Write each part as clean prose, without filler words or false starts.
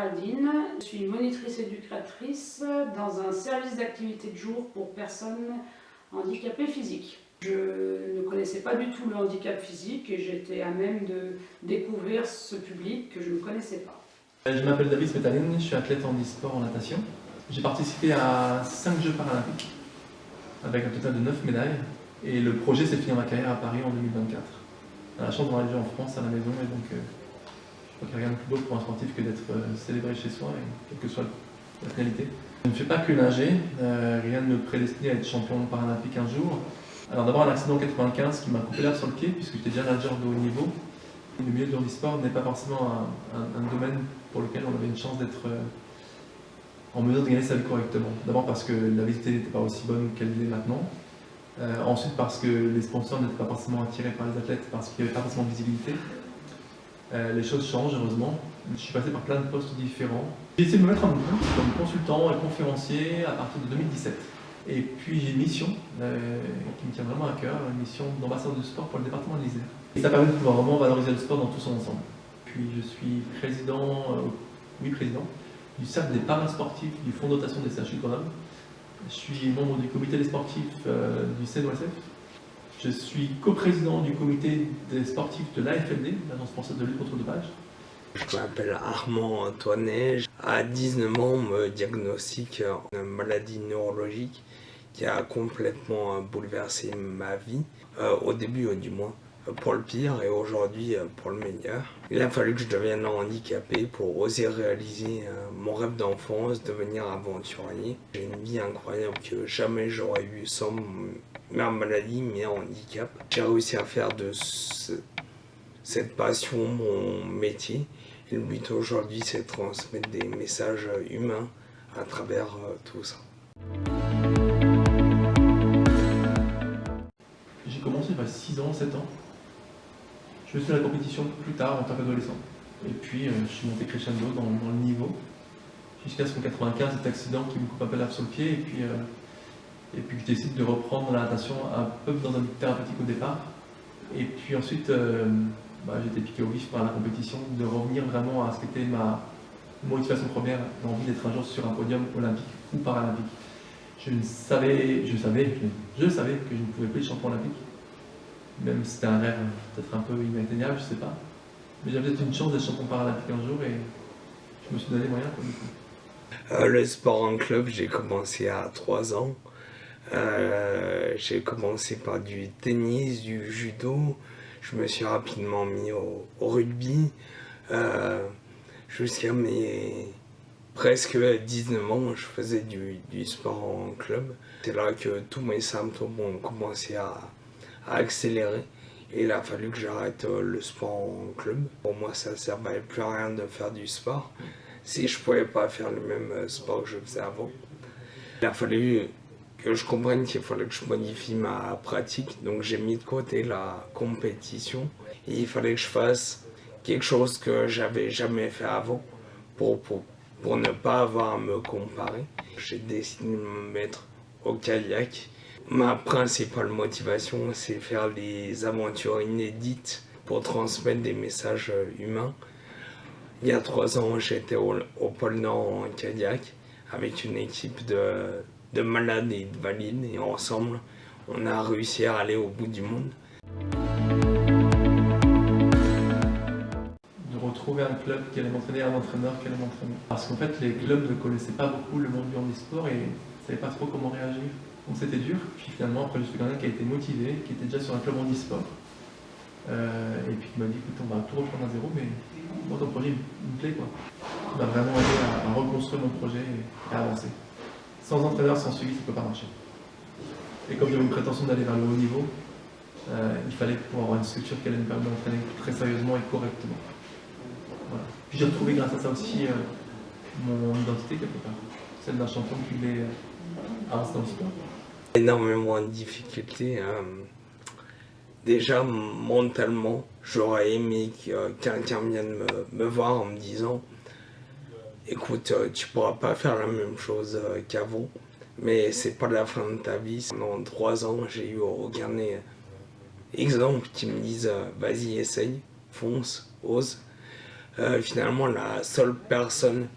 Géraldine, je suis monitrice éducatrice dans un service d'activité de jour pour personnes handicapées physiques. Je ne connaissais pas du tout le handicap physique et j'étais à même de découvrir ce public que je ne connaissais pas. Je m'appelle David Smetaline, je suis athlète handisport en natation. J'ai participé à 5 Jeux paralympiques avec un total de 9 médailles et le projet c'est de finir ma carrière à Paris en 2024. On a la chance d'avoir les Jeux en France à la maison et donc je crois qu'il n'y a rien de plus beau pour un sportif que d'être célébré chez soi, et quelle que soit la finalité. Je ne fais pas que nager, rien ne me prédestinait à être champion paralympique un jour. Alors d'abord un accident en 95 qui m'a coupé l'herbe sur le pied puisque j'étais déjà nageur de haut niveau. Le milieu du handisport n'est pas forcément un domaine pour lequel on avait une chance d'être en mesure de gagner sa vie correctement. D'abord parce que la visibilité n'était pas aussi bonne qu'elle l'est maintenant. Ensuite parce que les sponsors n'étaient pas forcément attirés par les athlètes parce qu'il n'y avait pas forcément de visibilité. Les choses changent heureusement. Je suis passé par plein de postes différents. J'ai essayé de me mettre à mon compte comme consultant et conférencier à partir de 2017. Et puis j'ai une mission qui me tient vraiment à cœur, une mission d'ambassadeur du sport pour le département de l'Isère. Et ça permet de pouvoir vraiment valoriser le sport dans tout son ensemble. Puis je suis président du cercle des parasportifs du fonds de dotation des CHU de Grenoble. Je suis membre du comité des sportifs du CNOSF. Je suis coprésident du comité des sportifs de l'AFLD, l'Agence française de lutte contre le dopage. Je m'appelle Armand Antoinet. À 19 ans, on me diagnostique une maladie neurologique qui a complètement bouleversé ma vie, au début du moins, pour le pire et aujourd'hui pour le meilleur. Il a fallu que je devienne handicapé pour oser réaliser mon rêve d'enfance, devenir aventurier. J'ai une vie incroyable que jamais j'aurais eu sans ma maladie, mes handicaps. J'ai réussi à faire de cette passion mon métier. Et le but aujourd'hui, c'est de transmettre des messages humains à travers tout ça. J'ai commencé il y a 6 ans, 7 ans. Je me suis mis à la compétition plus tard en tant qu'adolescent. Et puis je suis monté crescendo dans le niveau. Jusqu'à ce qu'en 95, cet accident qui me coupe un peu l'herbe sur le pied. Et puis je décide de reprendre la natation un peu dans un but thérapeutique au départ. Et puis ensuite, j'ai été piqué au vif par la compétition, de revenir vraiment à ce qu'était ma motivation première, l'envie d'être un jour sur un podium olympique ou paralympique. Je savais que je ne pouvais plus être champion olympique, même si c'était un rêve peut-être un peu inatteignable, je ne sais pas. Mais j'avais peut-être une chance d'être champion paralympique un jour et je me suis donné moyen comme coup. Le sport en club, j'ai commencé à 3 ans. J'ai commencé par du tennis, du judo. Je me suis rapidement mis au rugby. Jusqu'à mes presque 19 ans, je faisais du sport en club. C'est là que tous mes symptômes ont commencé à accélérer. Et il a fallu que j'arrête le sport en club. Pour moi, ça ne servait plus à rien de faire du sport si je ne pouvais pas faire le même sport que je faisais avant. Il a fallu que je comprenne qu'il fallait que je modifie ma pratique. Donc j'ai mis de côté la compétition. Et il fallait que je fasse quelque chose que j'avais jamais fait avant pour ne pas avoir à me comparer. J'ai décidé de me mettre au kayak. Ma principale motivation, c'est faire des aventures inédites pour transmettre des messages humains. Il y a 3 ans, j'étais au pôle Nord en kayak avec une équipe de malades et de valides et ensemble, on a réussi à aller au bout du monde. De retrouver un club qui allait m'entraîner, un entraîneur qui allait m'entraîner. Parce qu'en fait, les clubs ne connaissaient pas beaucoup le monde du handisport et ne savaient pas trop comment réagir. Donc c'était dur. Puis finalement, après, je suis quelqu'un qui a été motivé, qui était déjà sur un club handisport. Et puis qui m'a dit, écoute, on va tout reprendre à zéro, mais moi, ton projet, il me plaît, quoi. Il m'a vraiment aidé à reconstruire mon projet et à avancer. Sans entraîneur, sans suivi, ça ne peut pas marcher. Et comme j'avais une prétention d'aller vers le haut niveau, il fallait pouvoir avoir une structure qui allait me permettre d'entraîner très sérieusement et correctement. Voilà. Puis j'ai retrouvé grâce à ça aussi mon identité quelque part, celle d'un champion qui voulait avancer dans le sport. Énormément de difficultés. Déjà, mentalement, j'aurais aimé que quelqu'un vienne me voir en me disant « Écoute, tu pourras pas faire la même chose qu'avant, mais c'est pas la fin de ta vie. » Pendant 3 ans, j'ai eu aucun exemple qui me dise « Vas-y, essaye, fonce, ose. » Finalement, la seule personne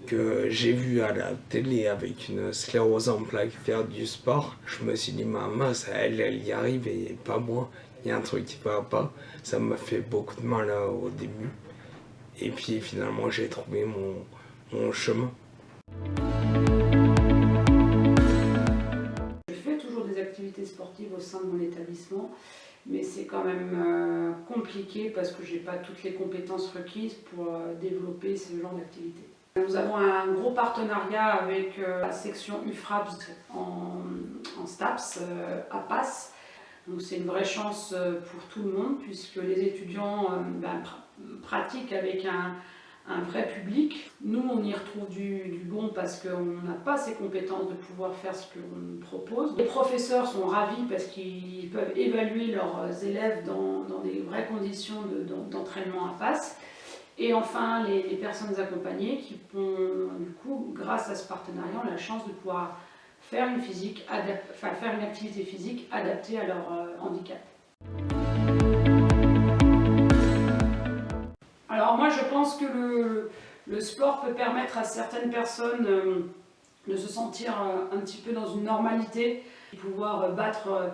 que j'ai vue à la télé avec une sclérose en plaques faire du sport, je me suis dit, ma mince, elle y arrive et pas moi. Il y a un truc qui va pas. Ça m'a fait beaucoup de mal au début. Et puis finalement, j'ai trouvé mon chemin. Je fais toujours des activités sportives au sein de mon établissement, mais c'est quand même compliqué parce que j'ai pas toutes les compétences requises pour développer ce genre d'activité. Nous avons un gros partenariat avec la section UFRAPS en STAPS à Passe. Donc c'est une vraie chance pour tout le monde puisque les étudiants pratiquent avec un vrai public. Nous, on y retrouve du bon parce qu'on n'a pas ces compétences de pouvoir faire ce qu'on propose. Les professeurs sont ravis parce qu'ils peuvent évaluer leurs élèves dans des vraies conditions d'entraînement à Passe. Et enfin, les personnes accompagnées qui ont, du coup, grâce à ce partenariat, ont la chance de pouvoir faire une activité physique adaptée à leur handicap. Alors moi, je pense que le sport peut permettre à certaines personnes de se sentir un petit peu dans une normalité, de pouvoir battre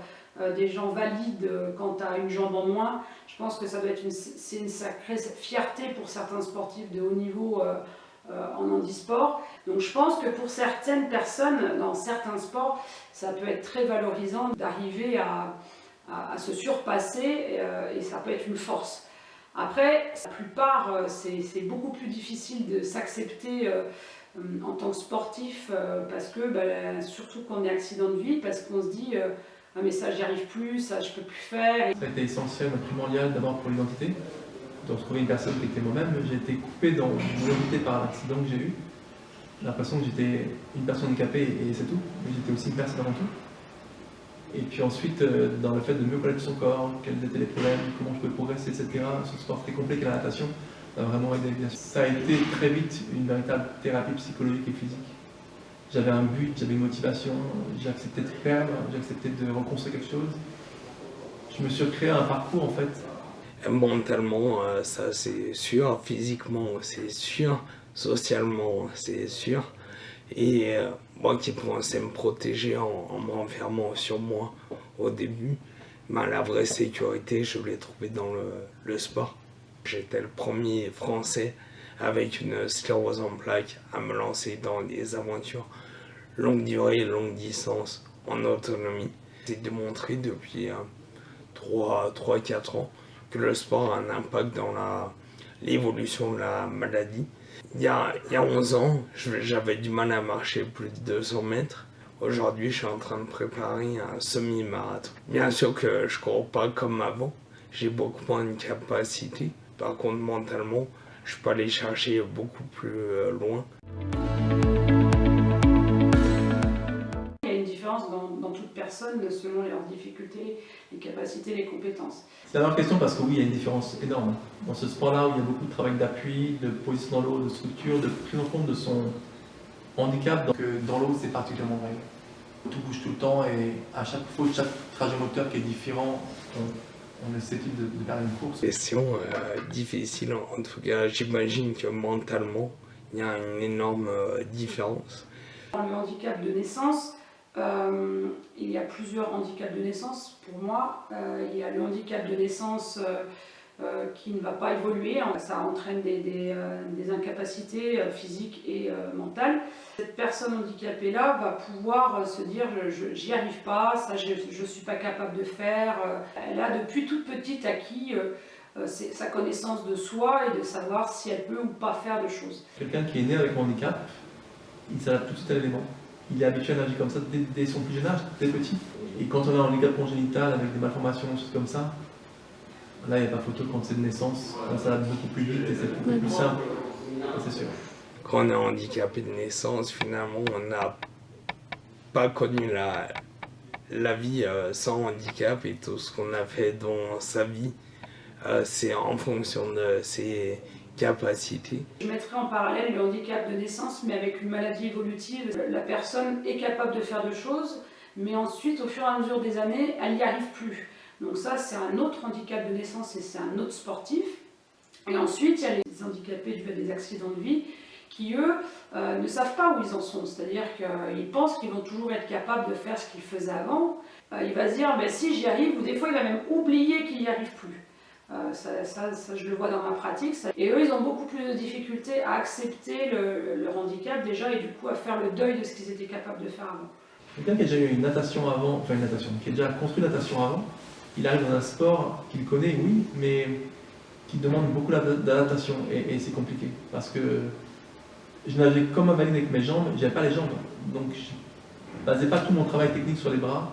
des gens valides quand tu as une jambe en moins. Je pense que ça doit être c'est une sacrée fierté pour certains sportifs de haut niveau en handisport. Donc je pense que pour certaines personnes, dans certains sports, ça peut être très valorisant d'arriver à se surpasser et ça peut être une force. Après, la plupart, c'est beaucoup plus difficile de s'accepter en tant que sportif parce que, surtout quand on est accident de vie, parce qu'on se dit ah mais ça j'y arrive plus, ça je peux plus faire. Ça a été essentiel, primordial d'abord pour l'identité, de retrouver une personne qui était moi-même. J'ai été coupé dans mon identité par l'accident que j'ai eu. J'ai l'impression que j'étais une personne handicapée et c'est tout, mais j'étais aussi une personne avant tout. Et puis ensuite, dans le fait de mieux connaître son corps, quels étaient les problèmes, comment je pouvais progresser, etc. Ce sport très complet qu'est la natation m'a vraiment aidé. Bien sûr. Ça a été très vite une véritable thérapie psychologique et physique. J'avais un but, j'avais une motivation, j'ai accepté de perdre, j'ai accepté de reconstruire quelque chose. Je me suis créé un parcours en fait. Mentalement, ça c'est sûr, physiquement c'est sûr, socialement c'est sûr. Et moi qui pensais me protéger en m'enfermant sur moi au début, la vraie sécurité je l'ai trouvée dans le sport. J'étais le premier Français avec une sclérose en plaques à me lancer dans des aventures longue durée, longue distance, en autonomie. J'ai démontré depuis 3-4 ans que le sport a un impact dans l'évolution de la maladie. Il y a 11 ans, j'avais du mal à marcher plus de 200 mètres. Aujourd'hui, je suis en train de préparer un semi-marathon. Bien sûr que je ne cours pas comme avant, j'ai beaucoup moins de capacité. Par contre, mentalement, je peux aller chercher beaucoup plus loin. Il y a une différence dans toute personne selon leurs difficultés, les capacités, les compétences. C'est la meilleure question parce que oui, il y a une différence énorme. Dans ce sport-là où il y a beaucoup de travail d'appui, de position dans l'eau, de structure, de prise en compte de son handicap, donc dans l'eau c'est particulièrement vrai. Tout bouge tout le temps et à chaque faute, chaque trajet moteur qui est différent, on est susceptible de perdre une course. Question difficile, en tout cas j'imagine que mentalement il y a une énorme différence. Dans le handicap de naissance, il y a plusieurs handicaps de naissance pour moi. Il y a le handicap de naissance qui ne va pas évoluer, ça entraîne des incapacités physiques et mentales. Cette personne handicapée-là va pouvoir se dire j'y arrive pas, ça je ne suis pas capable de faire. Elle a depuis toute petite acquis sa connaissance de soi et de savoir si elle peut ou pas faire de choses. Quelqu'un qui est né avec un handicap, il s'adapte tout de suite à l'élément. Il est habitué à une vie comme ça dès son plus jeune âge, dès petit. Et quand on a un handicap congénital avec des malformations, des choses comme ça, là il n'y a pas photo quand c'est de naissance, on s'adapte beaucoup plus vite et c'est beaucoup plus simple, c'est sûr. Quand on est handicapé de naissance, finalement on n'a pas connu la vie sans handicap et tout ce qu'on a fait dans sa vie, c'est en fonction de ses capacités. Je mettrai en parallèle le handicap de naissance, mais avec une maladie évolutive. La personne est capable de faire des choses, mais ensuite, au fur et à mesure des années, elle n'y arrive plus. Donc ça, c'est un autre handicap de naissance et c'est un autre sportif. Et ensuite, il y a les handicapés dus à des accidents de vie qui, eux, ne savent pas où ils en sont. C'est-à-dire qu'ils pensent qu'ils vont toujours être capables de faire ce qu'ils faisaient avant. Il va se dire, ben, si j'y arrive, ou des fois il va même oublier qu'il n'y arrive plus. Ça, je le vois dans ma pratique. Et eux, ils ont beaucoup plus de difficultés à accepter leur handicap déjà, et du coup à faire le deuil de ce qu'ils étaient capables de faire avant. Quelqu'un qui a déjà eu une natation avant, enfin une natation, qui a déjà construit la natation avant, il arrive dans un sport qu'il connaît, oui, mais qui demande beaucoup d'adaptation, et c'est compliqué, parce que je nageais comme un valide avec mes jambes, j'avais pas les jambes, donc je basais pas tout mon travail technique sur les bras,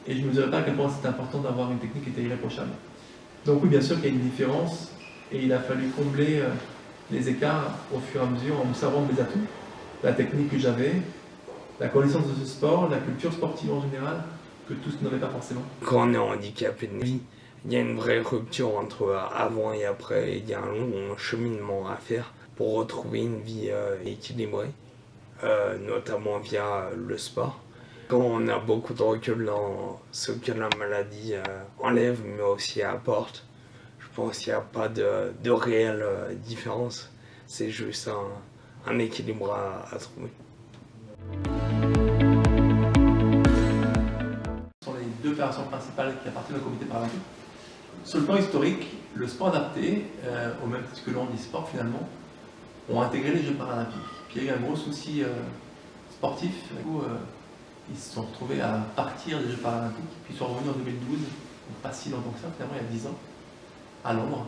et je ne mesurais pas à quel point c'était important d'avoir une technique qui était irréprochable. Donc oui, bien sûr qu'il y a une différence, et il a fallu combler les écarts au fur et à mesure en me servant de mes atouts, la technique que j'avais, la connaissance de ce sport, la culture sportive en général, que tous n'avaient pas forcément. Quand on est handicapé de vie, il y a une vraie rupture entre avant et après, et il y a un long cheminement à faire pour retrouver une vie équilibrée, notamment via le sport. Quand on a beaucoup de recul dans ce que la maladie enlève, mais aussi apporte, je pense qu'il n'y a pas de réelle différence. C'est juste un équilibre à trouver. Ce sont les deux opérations principales qui appartiennent au comité paralympique. Sur le plan historique, le sport adapté, au même titre que le handisport finalement, ont intégré les Jeux paralympiques. Puis il y a eu un gros souci sportif. Du coup, ils se sont retrouvés à partir des Jeux paralympiques, puis ils sont revenus en 2012, donc pas si longtemps que ça, finalement il y a 10 ans, à Londres,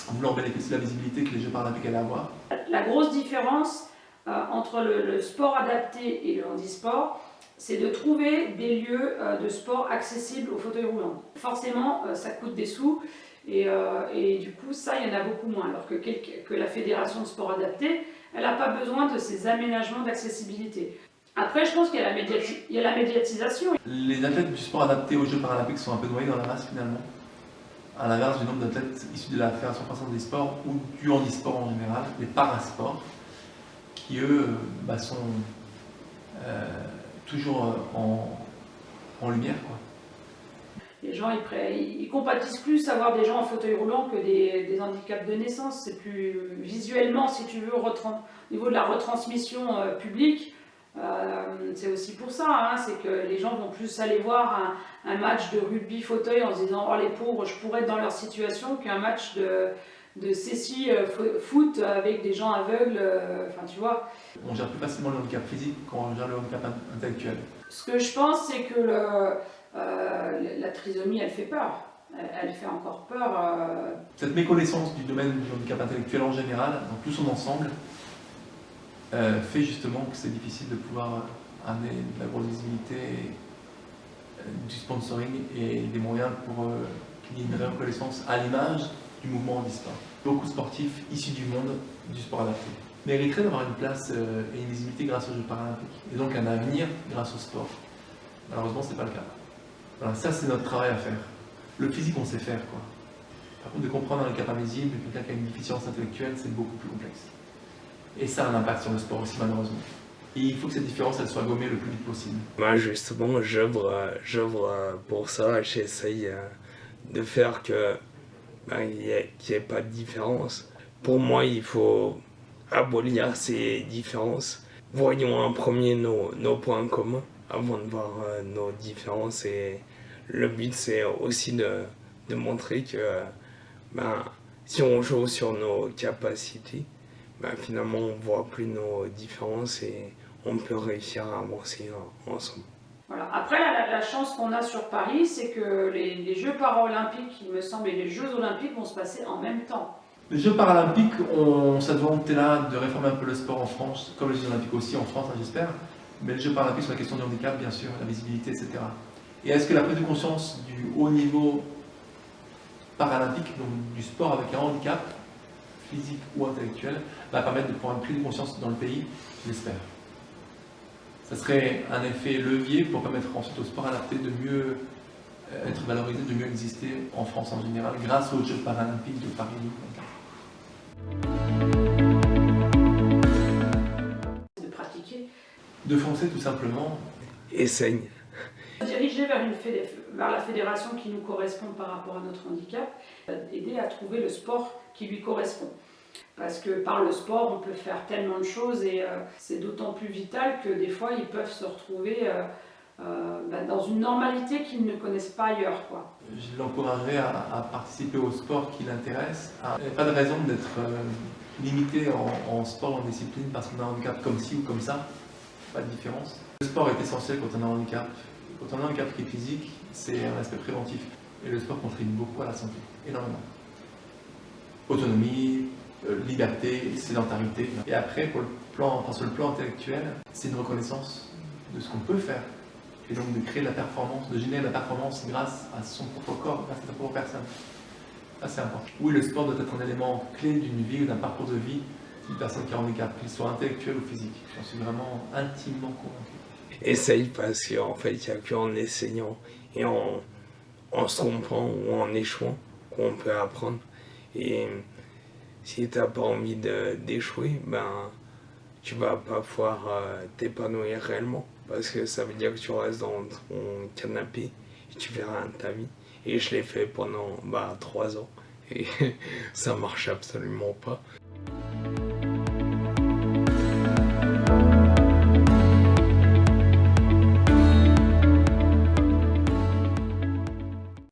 en voulant bénéficier de la visibilité que les Jeux paralympiques allaient avoir. La grosse différence entre le sport adapté et le handisport, c'est de trouver des lieux de sport accessibles aux fauteuils roulants. Forcément, ça coûte des sous, et du coup, ça, il y en a beaucoup moins. Alors que la fédération de sport adapté, elle n'a pas besoin de ces aménagements d'accessibilité. Après, je pense qu'il y a la médiatisation. Les athlètes du sport adapté aux Jeux paralympiques sont un peu noyés dans la masse finalement, à l'inverse du nombre d'athlètes issus de la Fédération française des sports ou du handisport en général, les parasports, qui eux sont toujours en lumière, quoi. Les gens, ils compatissent plus à voir des gens en fauteuil roulant que des handicaps de naissance. C'est plus visuellement, si tu veux, au niveau de la retransmission publique. C'est aussi pour ça, hein, c'est que les gens vont plus aller voir un match de rugby fauteuil en se disant « Oh les pauvres, je pourrais être dans leur situation » qu'un match de céci foot avec des gens aveugles, enfin tu vois. On gère plus facilement le handicap physique qu'on gère le handicap intellectuel. Ce que je pense, c'est que la trisomie, elle fait peur. Elle fait encore peur. Cette méconnaissance du domaine du handicap intellectuel en général, dans tout son ensemble, fait justement que c'est difficile de pouvoir amener de la grosse visibilité, du sponsoring et des moyens pour qu'il y ait une vraie reconnaissance à l'image du mouvement handisport. Beaucoup de sportifs issus du monde du sport adapté mériteraient d'avoir une place et une visibilité grâce aux Jeux paralympiques, et donc un avenir grâce au sport. Malheureusement, ce n'est pas le cas. Voilà, ça, c'est notre travail à faire. Le physique, on sait faire, quoi. Par contre, de comprendre un handicap invisible, quelqu'un qui a une déficience intellectuelle, c'est beaucoup plus complexe. Et ça a un impact sur le sport aussi, malheureusement. Et il faut que cette différence, elle soit gommée le plus vite possible. Moi, justement, j'œuvre pour ça. J'essaye de faire qu'il n'y ait pas de différence. Pour moi, il faut abolir ces différences. Voyons en premier nos points communs avant de voir nos différences. Et le but, c'est aussi de montrer que si on joue sur nos capacités, finalement, on ne voit plus nos différences et on peut réussir à avancer ensemble. Voilà. Après, la chance qu'on a sur Paris, c'est que les Jeux paralympiques, il me semble, et les Jeux olympiques vont se passer en même temps. Les Jeux paralympiques ont cette volonté-là de réformer un peu le sport en France, comme les Jeux olympiques aussi en France, j'espère. Mais les Jeux paralympiques sont la question du handicap, bien sûr, la visibilité, etc. Et est-ce que la prise de conscience du haut niveau paralympique, donc du sport avec un handicap, physique ou intellectuel, va permettre de prendre une prise de conscience dans le pays, j'espère. Ça serait un effet levier pour permettre ensuite au sport adapté de mieux être valorisé, de mieux exister en France en général, grâce aux Jeux paralympiques de Paris 2024. De pratiquer. De foncer tout simplement. Essaye. Je dirige diriger vers la fédération qui nous correspond par rapport à notre handicap, aider à trouver le sport qui lui correspond. Parce que par le sport, on peut faire tellement de choses et c'est d'autant plus vital que des fois, ils peuvent se retrouver dans une normalité qu'ils ne connaissent pas ailleurs, quoi. Je l'encouragerais à participer au sport qui l'intéresse. Il n'y a pas de raison d'être limité en sport, en discipline, parce qu'on a un handicap comme ci ou comme ça. Pas de différence. Le sport est essentiel quand on a un handicap. Quand on a un handicap qui est physique, c'est un aspect préventif. Et le sport contribue beaucoup à la santé, énormément. Autonomie, liberté, sédentarité. Et après, sur le plan intellectuel, c'est une reconnaissance de ce qu'on peut faire. Et donc de créer de la performance, de générer de la performance grâce à son propre corps, grâce à sa propre personne. Ça, c'est important. Oui, le sport doit être un élément clé d'une vie ou d'un parcours de vie d'une personne qui a un handicap, qu'il soit intellectuel ou physique. J'en suis vraiment intimement convaincu. Essaye, parce qu'en fait, il n'y a qu'en essayant et en se trompant ou en échouant qu'on peut apprendre. Et si tu n'as pas envie d'échouer, tu vas pas pouvoir t'épanouir réellement. Parce que ça veut dire que tu restes dans ton canapé et tu verras rien de ta vie. Et je l'ai fait pendant 3 ans et ça marche absolument pas.